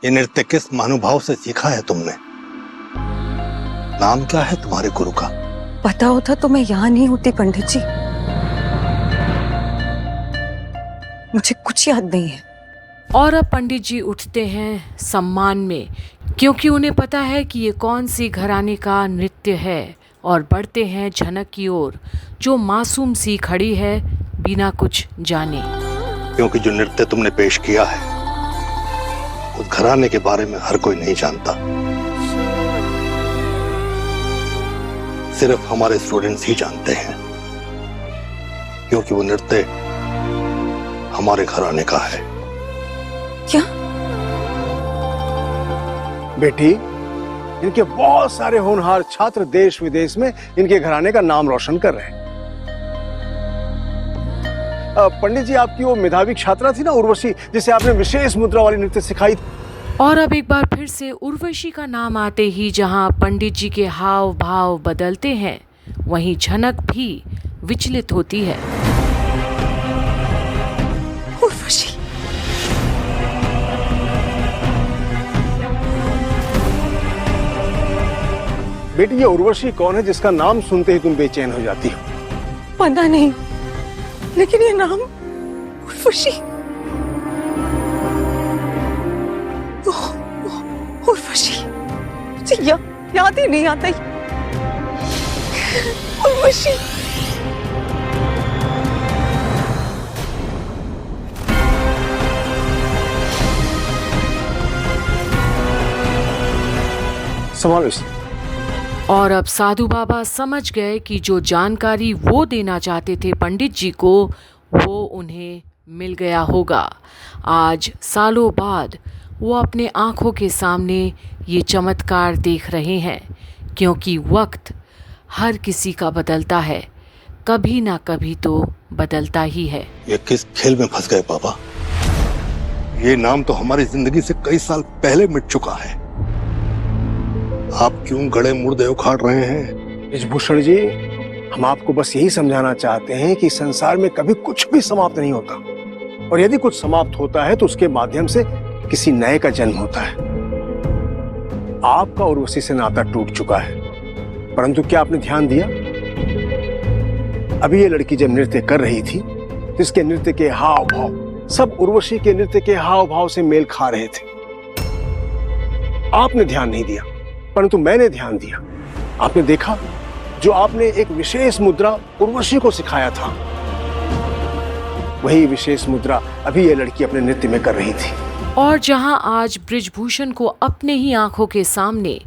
ये नृत्य किस महानुभाव से सीखा है तुमने? नाम क्या है तुम्हारे गुरु का? पता होता तो मैं यहाँ नहीं होती पंडित जी। मुझे कुछ याद नहीं है। और अब पंडित जी उठते हैं सम्मान में, क्योंकि उन्हें पता है कि ये कौन सी घराने का नृत्य है, और बढ़ते हैं झनक की ओर, जो मासूम सी खड़ी है बिना कुछ जाने। क्योंकि जो नृत्य तुमने पेश किया है उस घराने के बारे में हर कोई नहीं जानता, सिर्फ हमारे स्टूडेंट्स ही जानते हैं, क्योंकि वो नृत्य हमारे घराने का है। क्या? बेटी, इनके बहुत सारे होनहार छात्र देश विदेश में इनके घराने का नाम रोशन कर रहे हैं। पंडित जी, आपकी वो मेधावी छात्रा थी ना उर्वशी, जिसे आपने विशेष मुद्रा वाली नृत्य सिखाई। और अब एक बार फिर से उर्वशी का नाम आते ही जहां पंडित जी के हाव भाव बदलते हैं, वहीं झनक भी विचलित होती है। उर्वशी, बेटी, ये उर्वशी कौन है जिसका नाम सुनते ही तुम बेचैन हो जाती हो? पता नहीं, लेकिन ये नाम उर्वशी, उर्वशी मुझे याद ही नहीं आता। उर्वशी, संभालो इसे। और अब साधु बाबा समझ गए कि जो जानकारी वो देना चाहते थे पंडित जी को, वो उन्हें मिल गया होगा। आज सालों बाद वो अपने आंखों के सामने ये चमत्कार देख रहे हैं, क्योंकि वक्त हर किसी का बदलता है, कभी ना कभी तो बदलता ही है। ये किस खेल में फंस गए पापा? ये नाम तो हमारी जिंदगी से कई साल पहले मिट चुका है। आप क्यों गड़े मुर्दे उखाड़ रहे हैं? ब्रिजभूषण जी, हम आपको बस यही समझाना चाहते हैं कि संसार में कभी कुछ भी समाप्त नहीं होता, और यदि कुछ समाप्त होता है तो उसके माध्यम से किसी नए का जन्म होता है। आपका उर्वशी से नाता टूट चुका है, परंतु क्या आपने ध्यान दिया? अभी ये लड़की जब नृत्य कर रही थी तो इसके नृत्य के हाव भाव सब उर्वशी के नृत्य के हाव भाव से मेल खा रहे थे। आपने ध्यान नहीं दिया, परंतु मैंने ध्यान दिया। आपने देखा, जो आपने एक विशेष मुद्रा उर्वशी को सिखाया था, वही विशेष मुद्रा अभी ये लड़की अपने नृत्य में कर रही थी। और जहां आज ब्रिजभूषण को अपने ही आंखों के सामने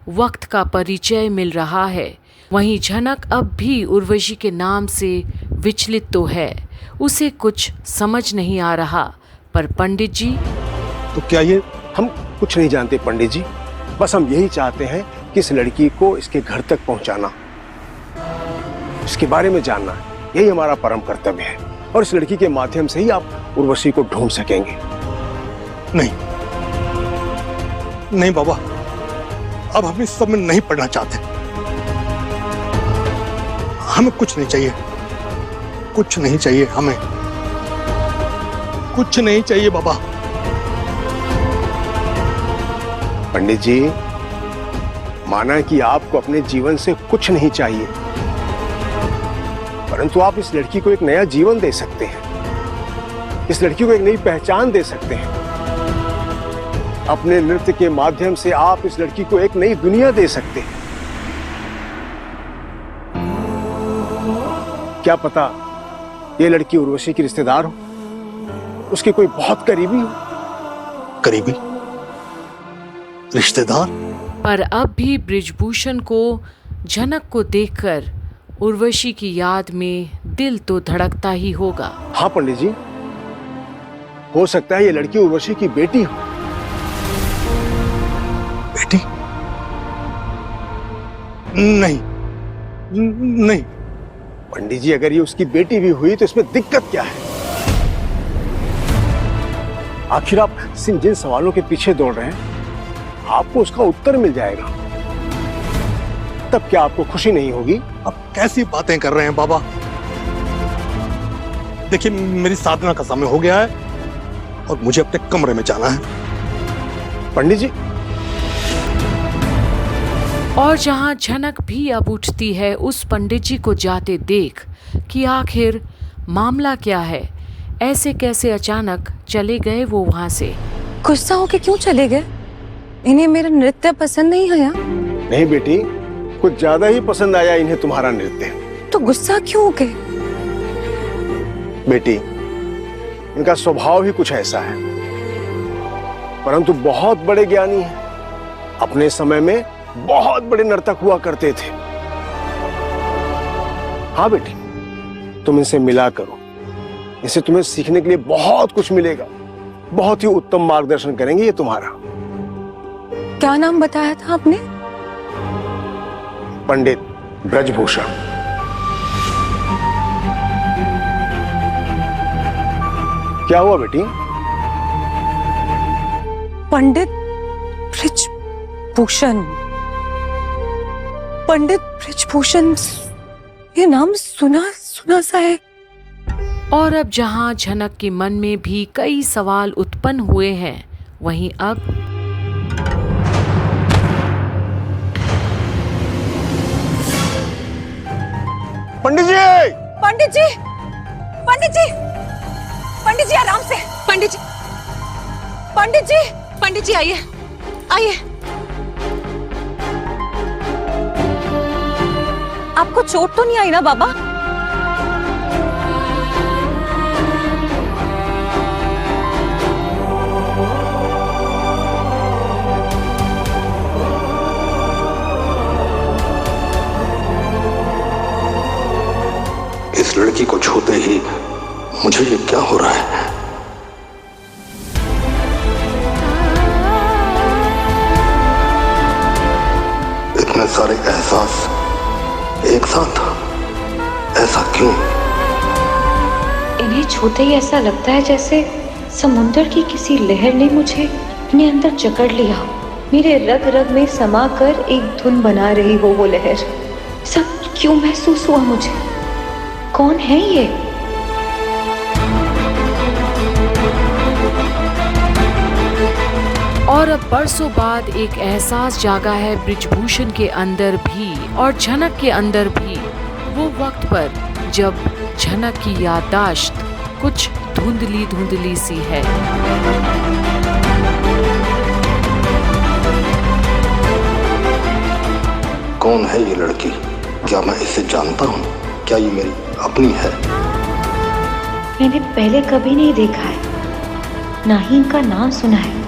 वक्त का परिचय मिल रहा है, वहीं झनक अब भी उर्वशी के नाम से विचलित तो है, उसे कुछ समझ नहीं आ रहा। पर पंडित जी, तो क्या ये? हम कुछ नहीं जानते पंडित जी, बस हम यही चाहते हैं कि इस लड़की को इसके घर तक पहुंचाना, इसके बारे में जानना, यही हमारा परम कर्तव्य है। और इस लड़की के माध्यम से ही आप उर्वशी को ढूंढ सकेंगे। नहीं नहीं बाबा, अब हम इस सब में नहीं पढ़ना चाहते। हमें कुछ नहीं चाहिए, कुछ नहीं चाहिए, हमें कुछ नहीं चाहिए बाबा। पंडित जी, माना कि आपको अपने जीवन से कुछ नहीं चाहिए, परंतु आप इस लड़की को एक नया जीवन दे सकते हैं, इस लड़की को एक नई पहचान दे सकते हैं। अपने नृत्य के माध्यम से आप इस लड़की को एक नई दुनिया दे सकते हैं। क्या पता ये लड़की उर्वशी की रिश्तेदार हो, उसके कोई बहुत करीबी हो। करीबी रिश्तेदार। पर अब भी बृजभूषण को झनक को देखकर उर्वशी की याद में दिल तो धड़कता ही होगा। हाँ पंडित जी, हो सकता है ये लड़की उर्वशी की बेटी हो। बेटी? नहीं नहीं पंडित जी, अगर ये उसकी बेटी भी हुई तो इसमें दिक्कत क्या है? आखिर आप जिन सवालों के पीछे दौड़ रहे हैं, आपको उसका उत्तर मिल जाएगा। तब क्या आपको खुशी नहीं होगी? अब कैसी बातें कर रहे हैं बाबा? देखिए, मेरी साधना का समय हो गया है और मुझे अपने कमरे में जाना है। पंडित जी। और जहां झनक भी अब उठती है उस पंडित जी को जाते देख कि आखिर मामला क्या है, ऐसे कैसे अचानक चले गए वो वहां से। गुस्सा होके क्यों चले गए? इन्हें मेरा नृत्य पसंद नहीं आया? नहीं बेटी, कुछ ज्यादा ही पसंद आया इन्हें तुम्हारा नृत्य। तो गुस्सा क्यों हो गए? बेटी, इनका स्वभाव ही कुछ ऐसा है, परंतु बहुत बड़े ज्ञानी हैं। अपने समय में बहुत बड़े नर्तक हुआ करते थे। हाँ बेटी, तुम इनसे मिला करो, इससे तुम्हें सीखने के लिए बहुत कुछ मिलेगा। बहुत ही उत्तम मार्गदर्शन करेंगे ये तुम्हारा। क्या नाम बताया था आपने? पंडित ब्रजभूषण। क्या हुआ बेटी? पंडित ब्रजभूषण। पंडित ब्रजभूषण, ये नाम सुना सुना सा है। और अब जहां झनक के मन में भी कई सवाल उत्पन्न हुए हैं, वहीं अब पंडित जी! पंडित जी! पंडित जी! पंडित जी आराम से! पंडित जी! पंडित जी! पंडित जी आइए, आइए। आपको चोट तो नहीं आई ना बाबा? इस लड़की को छूते ही मुझे ये क्या हो रहा है? इतने सारे एहसास एक साथ, ऐसा क्यों? इन्हें छूते ही ऐसा लगता है जैसे समुद्र की किसी लहर ने मुझे अपने अंदर जकड़ लिया हो। मेरे रग रग में समा कर एक धुन बना रही हो वो लहर। सब क्यों महसूस हुआ मुझे? कौन है ये? और अब बरसों बाद एक एहसास जागा है बृजभूषण के अंदर भी और झनक के अंदर भी, वो वक्त पर जब झनक की याददाश्त कुछ धुंधली धुंधली सी है। कौन है ये लड़की? क्या मैं इसे जानता हूँ? क्या ये मेरी अपनी है? मैंने पहले कभी नहीं देखा है, ना ही इनका नाम सुना है।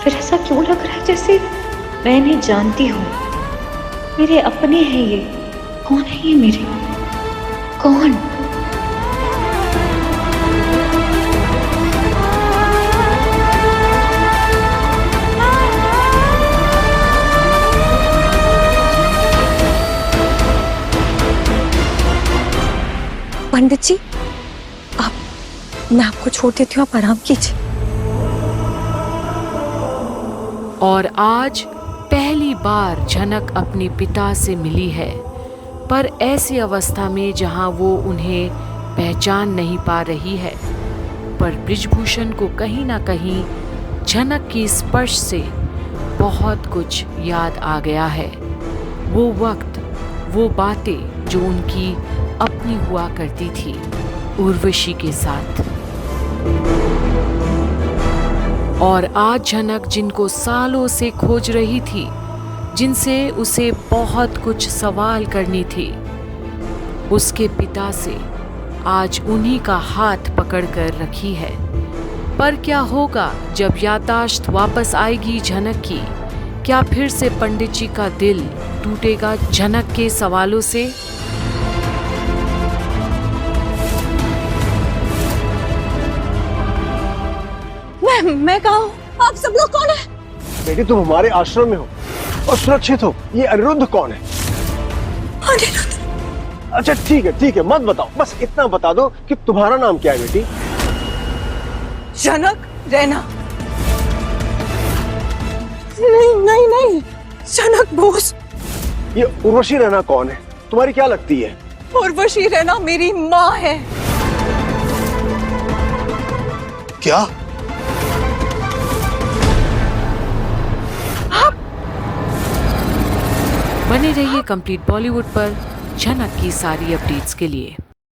फिर ऐसा क्यों लग रहा है जैसे मैं इन्हें जानती हूँ? मेरे अपने हैं ये। कौन है ये मेरे? कौन? पंडित जी, मैं आपको छोड़ देती हूँ, आप आराम कीजिए। और आज पहली बार झनक अपने पिता से मिली है, पर ऐसी अवस्था में जहां वो उन्हें पहचान नहीं पा रही है। पर बृजभूषण को कहीं ना कहीं झनक के स्पर्श से बहुत कुछ याद आ गया है। वो वक्त, वो बातें जो उनकी अपनी हुआ करती थी उर्वशी के साथ। और आज झनक जिनको सालों से खोज रही थी, जिनसे उसे बहुत कुछ सवाल करनी थी, उसके पिता से आज उन्हीं का हाथ पकड़कर रखी है। पर क्या होगा जब याददाश्त वापस आएगी झनक की? क्या फिर से पंडित जी का दिल टूटेगा झनक के सवालों से? मैं कहा हूँ? आप सब लोग कौन है? बेटी तुम हमारे आश्रम में हो और सुरक्षित हो। ये अनिरुद्ध कौन है? अनिरुद्ध। अच्छा ठीक है मत बताओ, बस इतना बता दो कि तुम्हारा नाम क्या है बेटी? जनक रैना। नहीं जनक बोस। ये उर्वशी रैना कौन है? तुम्हारी क्या लगती है? उर्वशी रैना मेरी माँ है। क्या? बने रहिए कंप्लीट बॉलीवुड पर झनक की सारी अपडेट्स के लिए।